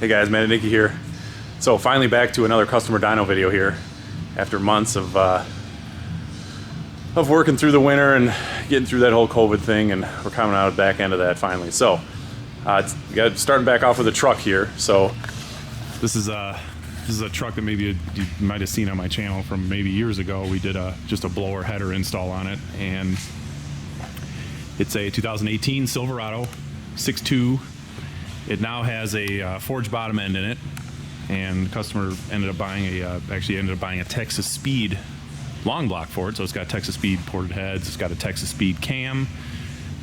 Hey guys, Matt and Nikki here. So finally back to another customer dyno video here after months of working through the winter and getting through that whole COVID thing, and we're coming out of the back end of that finally. So starting back off with a truck here. So this is a truck that maybe you might have seen on my channel from maybe years ago. We did just a blower header install on it, and it's a 2018 Silvarado 6.2. It now has a forged bottom end in it, and the customer ended up buying a Texas Speed long block for it. So it's got Texas Speed ported heads. It's got a Texas Speed cam.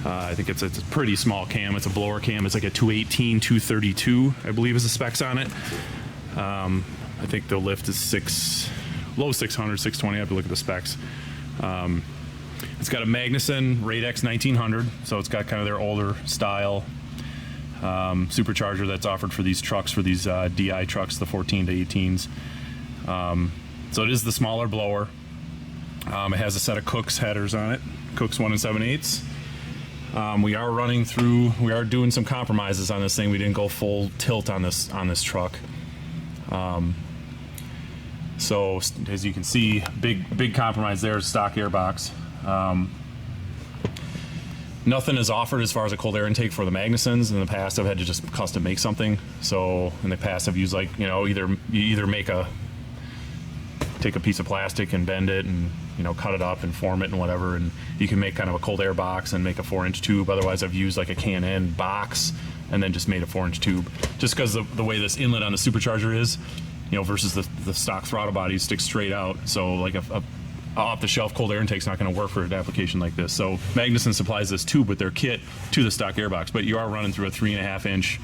I think it's a pretty small cam. It's a blower cam. It's like a 218, 232, I believe, is the specs on it. I think the lift is low 600, 620. I have to look at the specs. It's got a Magnuson Radex 1900, so it's got kind of their older style supercharger that's offered for these trucks, for these DI trucks, the 14 to 18s. So it is the smaller blower. It has a set of Kooks headers on it, Kooks 1 7/8. We are doing some compromises on this thing. We didn't go full tilt on this truck. So as you can see, big compromise there is stock airbox. Nothing is offered as far as a cold air intake for the Magnusons. In the past, I've had to just custom make something. So in the past, I've used, like, you know, either take a piece of plastic and bend it and, you know, cut it up and form it and whatever, and you can make kind of a cold air box and make a 4-inch tube. Otherwise, I've used like a K&N box and then just made a 4-inch tube, just because the way this inlet on the supercharger is, you know, versus the stock throttle body sticks straight out. So like a off-the-shelf cold air intake's not going to work for an application like this. So Magnuson supplies this tube with their kit to the stock airbox, but you are running through a 3.5-inch.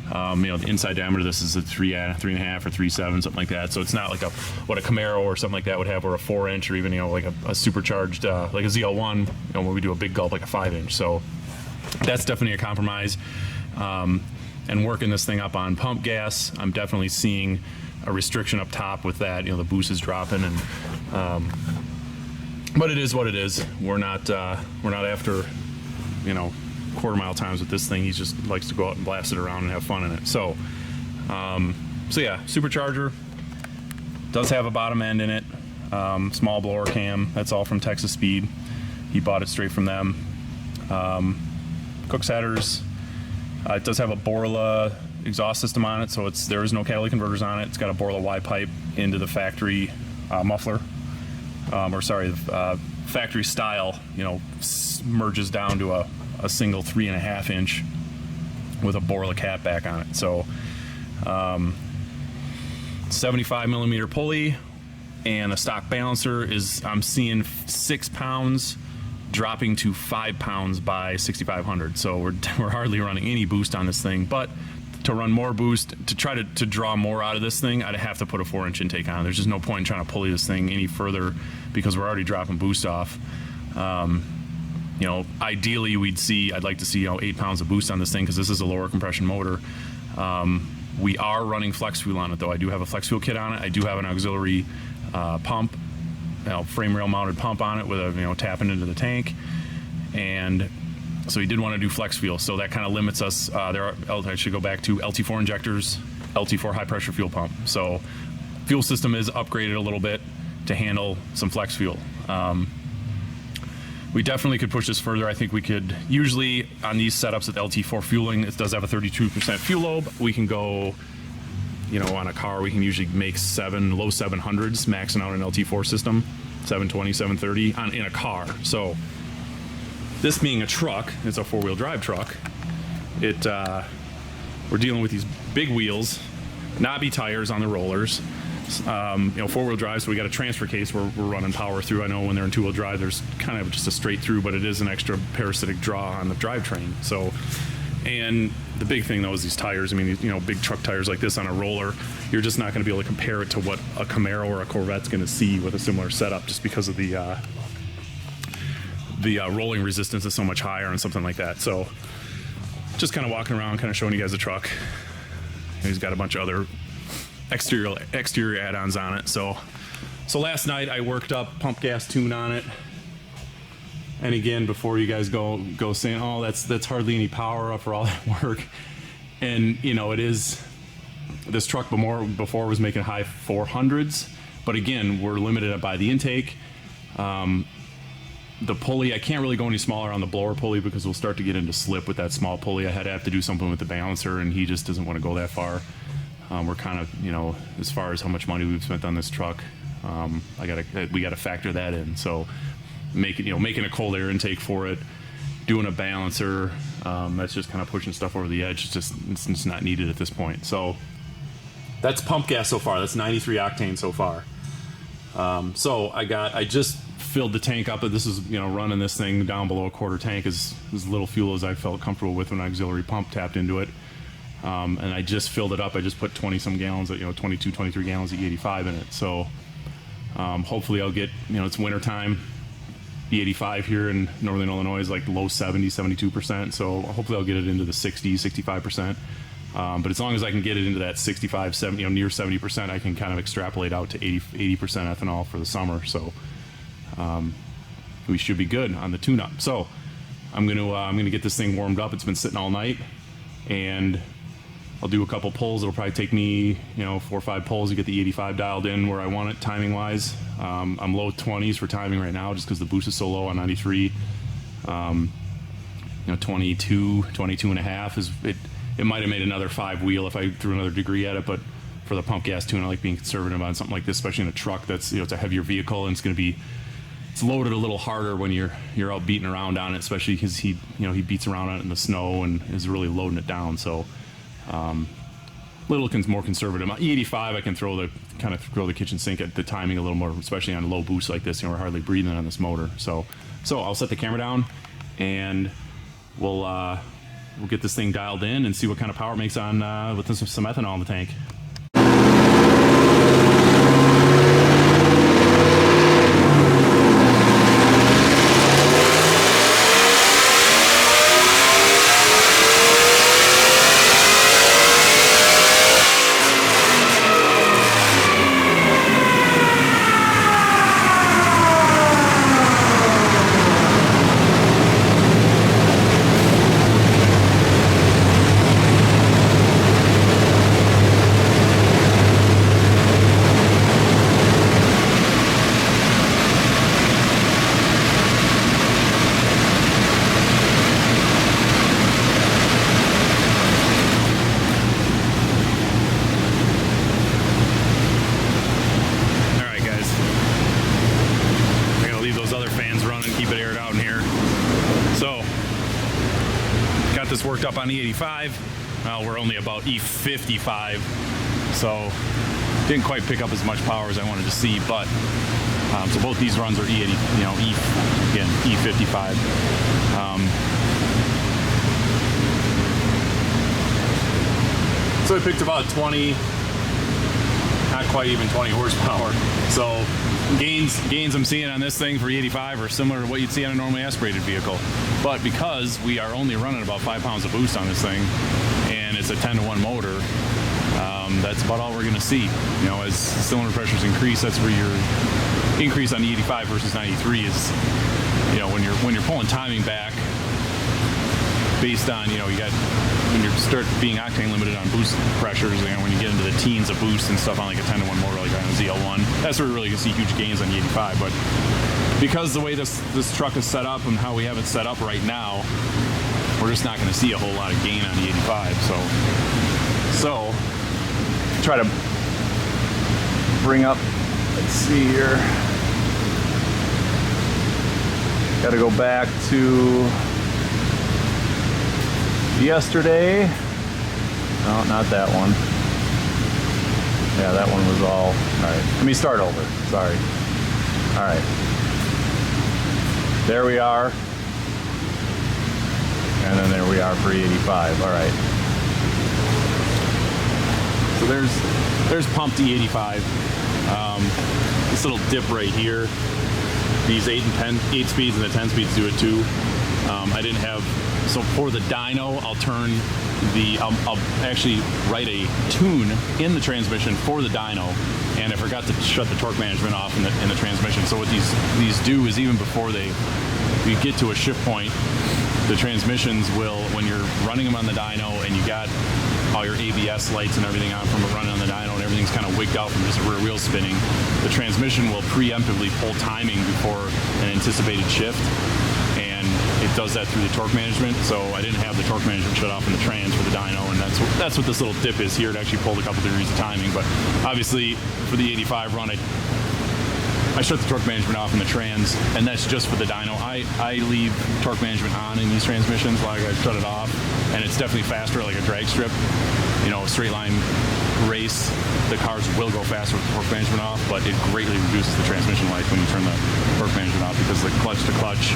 You know, the inside diameter of this is a 3.5 or 3.7, something like that. So it's not like what a Camaro or something like that would have, or a 4-inch, or even, you know, like a supercharged like a ZL1, you know, where we do a big gulp like a 5-inch. So that's definitely a compromise. And working this thing up on pump gas, I'm definitely seeing a restriction up top with that. You know, the boost is dropping, and but it is what it is. We're not after, you know, quarter-mile times with this thing. He just likes to go out and blast it around and have fun in it. So yeah, supercharger does have a bottom end in it. Small blower cam. That's all from Texas Speed. He bought it straight from them. Kooks headers. It does have a Borla exhaust system on it, so there is no catalytic converters on it. It's got a Borla Y pipe into the factory muffler. Factory style, you know, merges down to a single 3.5-inch with a Borla cap back on it. So 75 millimeter pulley, and a stock balancer is, I'm seeing 6 pounds dropping to 5 pounds by 6,500. So we're hardly running any boost on this thing, but to run more boost, to try to draw more out of this thing, I'd have to put a 4-inch intake on. There's just no point in trying to pulley this thing any further, because we're already dropping boost off. You know, ideally I'd like to see, you know, 8 pounds of boost on this thing, because this is a lower compression motor. We are running flex fuel on it, though. I do have a flex fuel kit on it. I do have an auxiliary pump, you know, frame rail mounted pump on it with a, you know, tapping into the tank. And so he did want to do flex fuel, so that kind of limits us. I should go back to LT4 injectors, LT4 high pressure fuel pump. So fuel system is upgraded a little bit to handle some flex fuel. We definitely could push this further. I think we could, usually on these setups with LT4 fueling, it does have a 32% fuel load. We can go, you know, on a car, we can usually make low 700s, maxing out an LT4 system, 720, 730 in a car. So this being a truck, it's a 4-wheel drive truck. We're dealing with these big wheels, knobby tires on the rollers. You know, 4-wheel drive, so we got a transfer case where we're running power through. I know when they're in 2-wheel drive, there's kind of just a straight through, but it is an extra parasitic draw on the drivetrain. So, and the big thing though is these tires. I mean, you know, big truck tires like this on a roller, you're just not going to be able to compare it to what a Camaro or a Corvette's going to see with a similar setup, just because of the rolling resistance is so much higher and something like that. So, just kind of walking around, kind of showing you guys the truck. And he's got a bunch of other exterior add-ons on it. So last night I worked up pump gas tune on it, and again, before you guys go saying, oh, that's hardly any power up for all that work, and you know, it is This truck before was making high 400s, but again, we're limited by the intake. The pulley, I can't really go any smaller on the blower pulley because we'll start to get into slip with that small pulley. I had to have to do something with the balancer, and he just doesn't want to go that far. We're kind of, you know, as far as how much money we've spent on this truck, we gotta factor that in. So making a cold air intake for it, doing a balancer, that's just kind of pushing stuff over the edge. It's just not needed at this point. So that's pump gas so far. That's 93 octane so far. So I just filled the tank up. This is, you know, running this thing down below a quarter tank as little fuel as I felt comfortable with when an auxiliary pump tapped into it. And I just filled it up. I just put 20 some gallons, 22, 23 gallons of E85 in it. So hopefully I'll get, you know, it's winter time. E85 here in Northern Illinois is like low 70, 72%. So hopefully I'll get it into the 60, 65%. But as long as I can get it into that 65, 70, near 70%, I can kind of extrapolate out to 80% ethanol for the summer. So we should be good on the tune-up. So I'm gonna get this thing warmed up. It's been sitting all night, and I'll do a couple pulls. It'll probably take me, 4 or 5 pulls to get the 85 dialed in where I want it timing-wise. I'm low 20s for timing right now just because the boost is so low on 93. 22 and a half is it. It might have made another 5 wheel if I threw another degree at it, but for the pump gas tune, I like being conservative on something like this, especially in a truck that's, it's a heavier vehicle and it's loaded a little harder when you're out beating around on it, especially because he beats around on it in the snow and is really loading it down. So little more conservative. E85, I can throw the kitchen sink at the timing a little more, especially on a low boost like this. We're hardly breathing on this motor. So I'll set the camera down and we'll get this thing dialed in and see what kind of power it makes on with some ethanol in the tank. This worked up on E85. We're only about E55, so didn't quite pick up as much power as I wanted to see. But so both these runs are E80, E55. So I picked about 20, not quite even 20 horsepower. So gains I'm seeing on this thing for E85 are similar to what you'd see on a normally aspirated vehicle. But because we are only running about 5 pounds of boost on this thing, and it's a 10-to-1 motor, that's about all we're going to see. As cylinder pressures increase, that's where your increase on the 85 versus 93 is. When you're pulling timing back, based on when you start being octane limited on boost pressures, when you get into the teens of boost and stuff on like a 10-to-1 motor like on a ZL1, that's where you're really going to see huge gains on the 85. But because the way this truck is set up and how we have it set up right now, we're just not going to see a whole lot of gain on the 85. So try to bring up, let's see here. Got to go back to yesterday. No, not that one. Yeah, that one was all right. Let me start over. Sorry. All right. There we are. And then there we are for E85. All right. So there's pumped E85. This little dip right here. These 8 speeds and the 10 speeds do it too. I didn't have, so for the dyno, I'll actually write a tune in the transmission for the dyno, and I forgot to shut the torque management off in the transmission. So what these do is even before you get to a shift point, the transmissions will, when you're running them on the dyno and you got all your ABS lights and everything on from running on the dyno, and everything's kind of wigged out from just rear wheel spinning. The transmission will preemptively pull timing before an anticipated shift, and it does that through the torque management. So I didn't have the torque management shut off in the trans for the dyno, and that's what this little dip is here. It actually pulled a couple degrees of timing, but obviously for the 85 run, I shut the torque management off in the trans, and that's just for the dyno. I leave torque management on in these transmissions while I shut it off, and it's definitely faster, like a drag strip. You know, a straight line race, the cars will go faster with the torque management off, but it greatly reduces the transmission life when you turn the torque management off, because the clutch to clutch,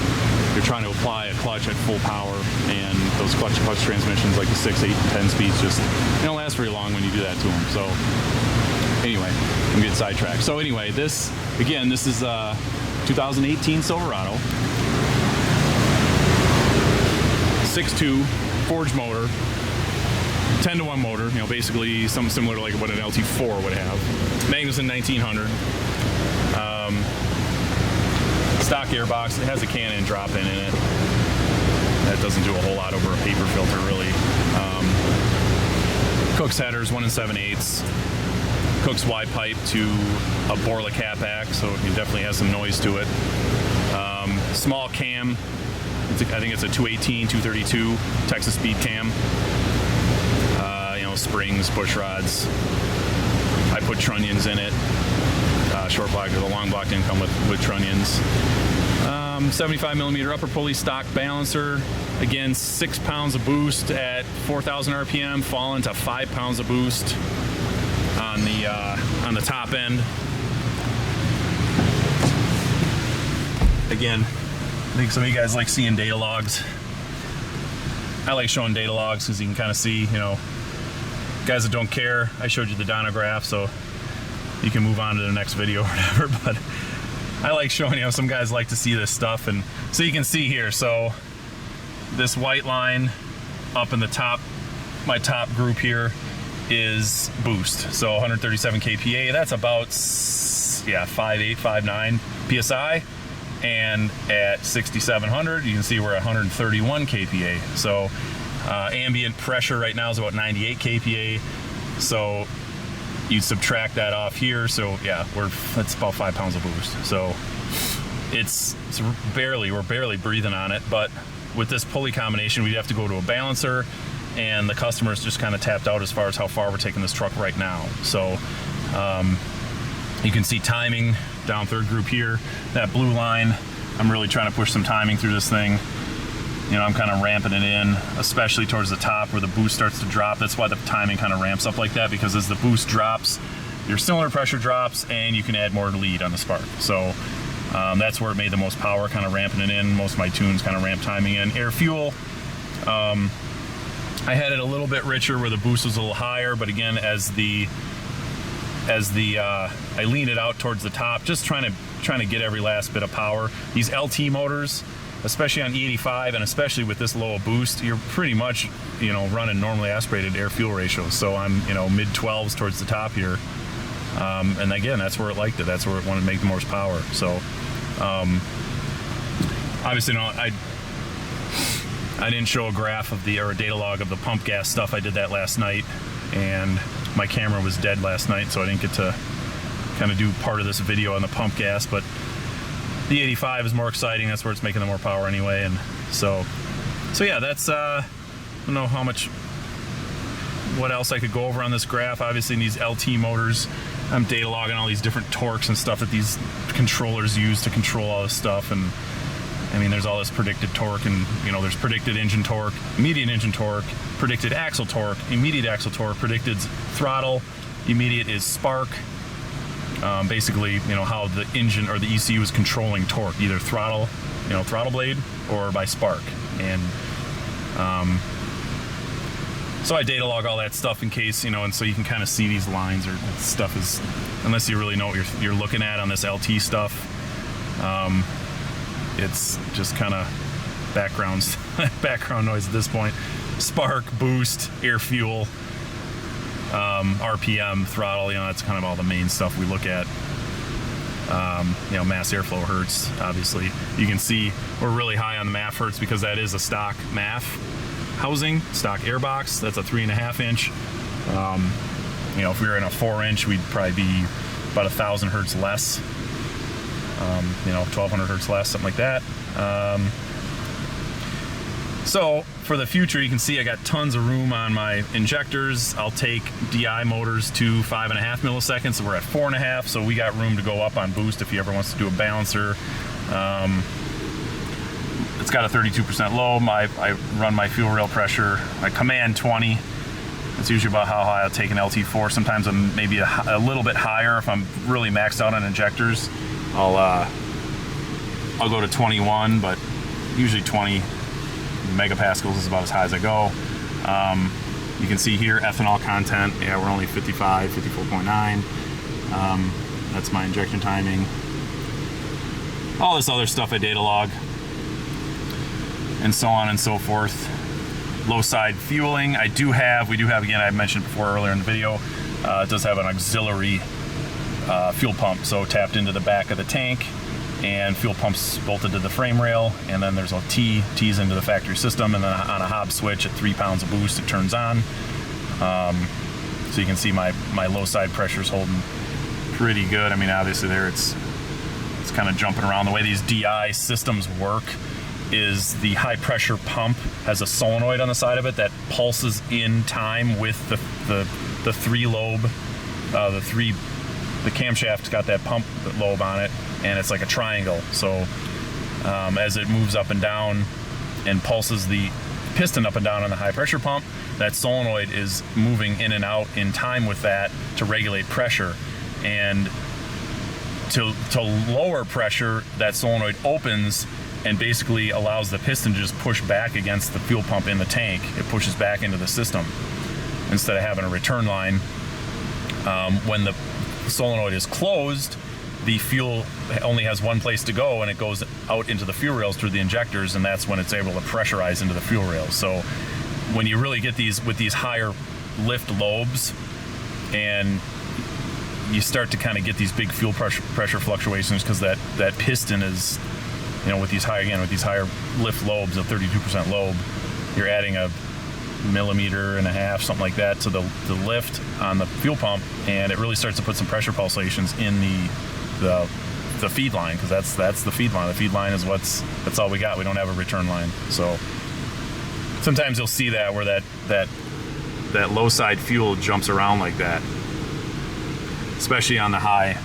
you're trying to apply a clutch at full power, and those clutch to clutch transmissions, like the 6, 8, and 10 speeds, just they don't last very long when you do that to them. So anyway, I'm getting sidetracked. So anyway, this is 2018 Silverado, 6.2 forged motor, 10-to-1 motor, you know, basically something similar to like what an LT4 would have. Magnuson 1900. Stock airbox. It has a Can-In drop-in in it. That doesn't do a whole lot over a paper filter, really. Kooks headers, 1 7/8. Kooks wide pipe to a Borla capac, so it definitely has some noise to it. Small cam. I think it's a 218, 232 Texas speed cam. Springs, bush rods. I put trunnions in it. Short block, the long block didn't come with trunnions. 75 millimeter upper pulley stock balancer. Again, 6 pounds of boost at 4,000 RPM, falling to 5 pounds of boost on the top end. Again, I think some of you guys like seeing data logs. I like showing data logs because you can kind of see, you know, guys that don't care, I showed you the dyno graph, so you can move on to the next video or whatever, but I like showing, you know, some guys like to see this stuff, and so you can see here, so this white line up in the top, my top group here is boost, so 137 kPa, that's about, yeah, 5.8, 5.9 PSI, and at 6,700, you can see we're at 131 kPa, so ambient pressure right now is about 98 kPa, so you subtract that off here, so yeah, that's about 5 pounds of boost. So we're barely breathing on it, but with this pulley combination, we'd have to go to a balancer, and the customer's just kind of tapped out as far as how far we're taking this truck right now. So you can see timing down third group here, that blue line, I'm really trying to push some timing through this thing. You know, I'm kind of ramping it in, especially towards the top where the boost starts to drop. That's why the timing kind of ramps up like that, because as the boost drops, your cylinder pressure drops, and you can add more lead on the spark. So that's where it made the most power, kind of ramping it in. Most of my tunes kind of ramp timing in. Air fuel, I had it a little bit richer where the boost was a little higher, but again, I leaned it out towards the top, just trying to get every last bit of power. These LT motors, especially on E85, and especially with this low boost, you're pretty much, you know, running normally aspirated air fuel ratios. So I'm, you know, mid 12s towards the top here. And again, that's where it liked it. That's where it wanted to make the most power. So obviously, no, I didn't show a graph of or a data log of the pump gas stuff. I did that last night, and my camera was dead last night, so I didn't get to kind of do part of this video on the pump gas, but the 85 is more exciting. That's where it's making the more power anyway. And so yeah, that's, I don't know what else I could go over on this graph. Obviously in these LT motors, I'm data logging all these different torques and stuff that these controllers use to control all this stuff. And I mean, there's all this predicted torque, and you know, there's predicted engine torque, immediate engine torque, predicted axle torque, immediate axle torque, predicted throttle, immediate is spark. Basically, you know, how the engine or the ECU is controlling torque, either throttle, you know, throttle blade, or by spark. And so I data log all that stuff in case, you know, and so you can kind of see these lines or stuff is, unless you really know what you're looking at on this LT stuff, it's just kind of background noise at this point. Spark, boost, air fuel, RPM, throttle, you know, that's kind of all the main stuff we look at. You know, mass airflow hertz, obviously. You can see we're really high on the MAF hertz because that is a stock MAF. housing, stock airbox. That's a 3.5 inch. You know, if we were in a 4 inch, we'd probably be about 1,000 hertz less. You know, 1,200 hertz less, something like that. So for the future, you can see I got tons of room on my injectors. I'll take DI motors to 5.5 milliseconds. So we're at 4.5. So we got room to go up on boost if he ever wants to do a balancer. It's got a 32% low. I run my fuel rail pressure. I command 20. That's usually about how high I'll take an LT4. Sometimes I'm maybe a little bit higher if I'm really maxed out on injectors. I'll go to 21, but usually 20 megapascals is about as high as I go. You can see here ethanol content. Yeah, we're only 55, 54.9. That's my injection timing. All this other stuff I data log, and so on and so forth. Low side fueling. We do have, again, I mentioned before earlier in the video, it does have an auxiliary fuel pump, so tapped into the back of the tank, and fuel pumps bolted to the frame rail, and then there's a T's into the factory system, and then on a Hobbs switch at 3 pounds of boost, it turns on. So you can see my low side pressure is holding pretty good. I mean, obviously there it's kind of jumping around. The way these DI systems work is the high pressure pump has a solenoid on the side of it that pulses in time with the three lobe, the camshaft's got that pump lobe on it, and it's like a triangle. So as it moves up and down and pulses the piston up and down on the high pressure pump, that solenoid is moving in and out in time with that to regulate pressure. And to lower pressure, that solenoid opens and basically allows the piston to just push back against the fuel pump in the tank. It pushes back into the system instead of having a return line. When the solenoid is closed, the fuel only has one place to go, and it goes out into the fuel rails through the injectors, and that's when it's able to pressurize into the fuel rails. So when you really get these with these higher lift lobes, and you start to kind of get these big fuel pressure fluctuations, because that piston is, you know, with these higher lift lobes, a 32% lobe, you're adding a 1.5 millimeters, something like that, to the lift on the fuel pump, and it really starts to put some pressure pulsations in the feed line, because that's the feed line. The feed line is that's all we got. We don't have a return line. So sometimes you'll see that where that low side fuel jumps around like that, especially on the high,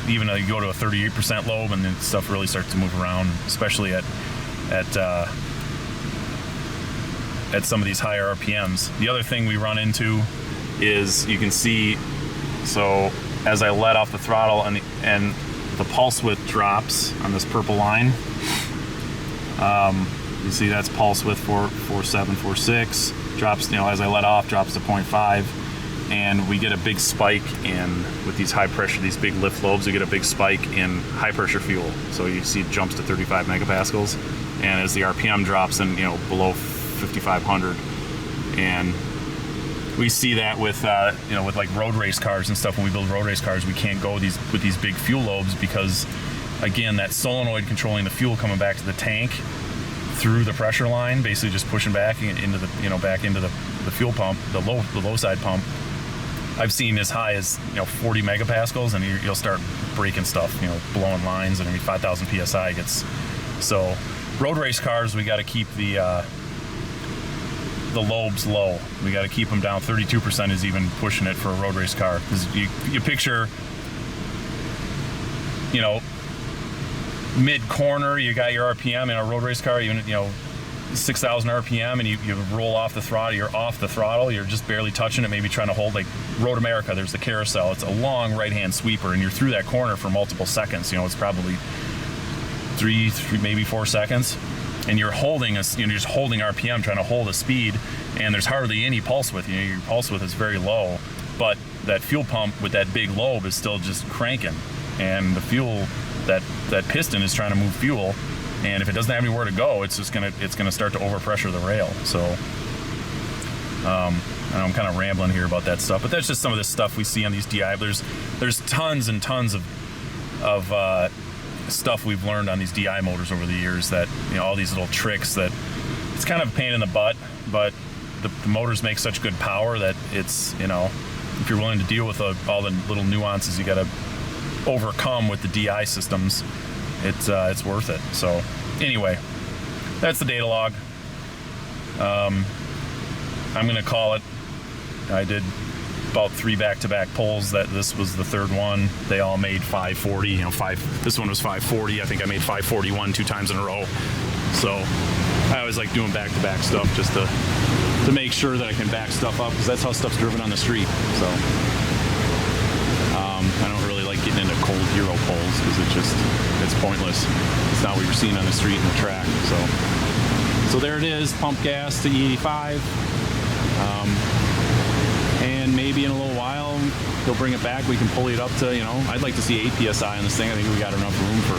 even though you go to a 38% lobe, and then stuff really starts to move around, especially at some of these higher RPMs. The other thing we run into is, you can see, so as I let off the throttle and the pulse width drops on this purple line, you see that's pulse width 4.7, 4.6, drops, as I let off, drops to 0.5. And we get a big spike with these high pressure, these big lift lobes, we get a big spike in high pressure fuel. So you see it jumps to 35 megapascals. And as the RPM drops in, below 5,500. And we see that with like road race cars and stuff. When we build road race cars, we can't go with these big fuel lobes, because again, that solenoid controlling the fuel coming back to the tank through the pressure line, basically just pushing back into the, back into the fuel pump, the low side pump. I've seen as high as 40 megapascals, and you'll start breaking stuff, blowing lines, and 5,000 psi gets. So road race cars, we got to keep the lobes low. We got to keep them down. 32% is even pushing it for a road race car, because you picture, mid corner, you got your RPM in a road race car, even 6,000 RPM, and you roll off the throttle, you're off the throttle, you're just barely touching it, maybe trying to hold, like Road America, there's the carousel, it's a long right-hand sweeper, and you're through that corner for multiple seconds, it's probably three, maybe 4 seconds, and you're holding you're just holding RPM, trying to hold a speed, and there's hardly any pulse width, your pulse width is very low, but that fuel pump with that big lobe is still just cranking, and the fuel, that piston is trying to move fuel, and if it doesn't have anywhere to go, it's gonna start to overpressure the rail. So I'm kind of rambling here about that stuff, but that's just some of the stuff we see on these DI. There's tons and tons of stuff we've learned on these DI motors over the years, that all these little tricks that it's kind of a pain in the butt, but the motors make such good power that it's, you know, if you're willing to deal with all the little nuances you got to overcome with the DI systems, it's worth it. So anyway, that's the data log. I'm gonna call it. I did about 3 back-to-back pulls. This was the third one. They all made 540. You know, this one was 540. I think I made 541 2 times in a row. So I always like doing back-to-back stuff just to make sure that I can back stuff up, because that's how stuff's driven on the street. So I don't really like getting into cold hero pulls because it's pointless. It's not what you're seeing on the street and the track. So there it is, pump gas to E85. And maybe in a little while he'll bring it back. We can pull it up to, you know, I'd like to see 8 psi on this thing. I think we got enough room for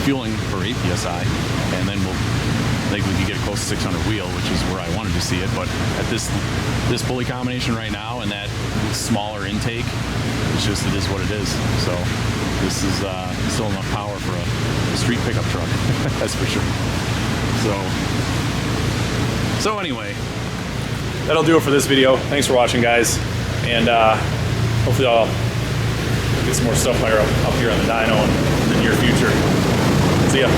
fueling for 8 psi, and then I think we could get close to 600 wheel, which is where I wanted to see it. But at this pulley combination right now and that smaller intake, it is what it is. So this is still enough power for a street pickup truck. That's for sure. So anyway, that'll do it for this video. Thanks for watching, guys, and hopefully I'll get some more stuff up here on the dyno in the near future. See ya.